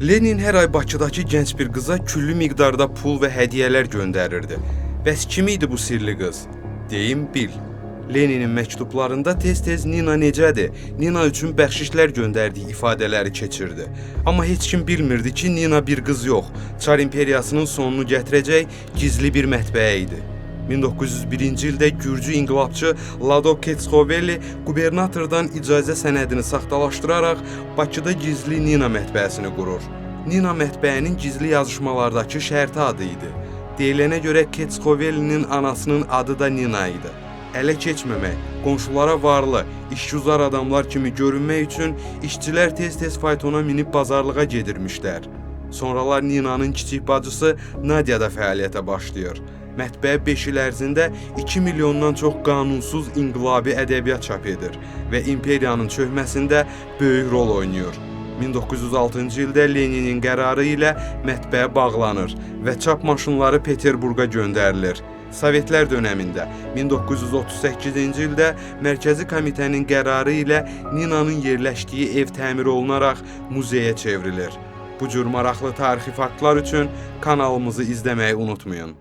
Lenin hər ay Bakıdakı gənc bir qıza küllü miqdarda pul və hədiyyələr göndərirdi. Bəs kim idi bu sirli qız? Deyim bil. Leninin məktublarında tez-tez Nina necədir, Nina üçün bəxşişlər göndərdiyi ifadələri keçirdi. Amma heç kim bilmirdi ki, Nina bir qız yox, Çar imperiyasının sonunu gətirəcək gizli bir mətbəə idi. 1901-ci ildə Gürcü inqilabçı Ladok Ketsxovelli qubernatordan icazə sənədini saxtalaşdıraraq Bakıda gizli Nina mətbəəsini qurur. Nina mətbəənin gizli yazışmalardakı şərti adı idi. Deyilənə görə Ketsxovellinin anasının adı da Nina idi. Ələ keçməmək, qonşulara varlı, işgüzar adamlar kimi görünmək üçün işçilər tez-tez faytona minib bazarlığa gedirmişlər. Sonralar Nina'nın kiçik bacısı Nadia da fəaliyyətə başlayır. Mətbəə 5 il ərzində 2 milyondan çox qanunsuz inqilabi ədəbiyyat çap edir və imperiyanın çökməsində böyük rol oynayır. 1906-cı ildə Leninin qərarı ilə mətbəə bağlanır və çap maşınları Peterburqa göndərilir. Sovetlər dönəmində 1938-ci ildə Mərkəzi Komitənin qərarı ilə Nina'nın yerləşdiyi ev təmir olunaraq muzeyə çevrilir. Bu cür maraqlı tarixi faktlar üçün kanalımızı izləməyi unutmayın.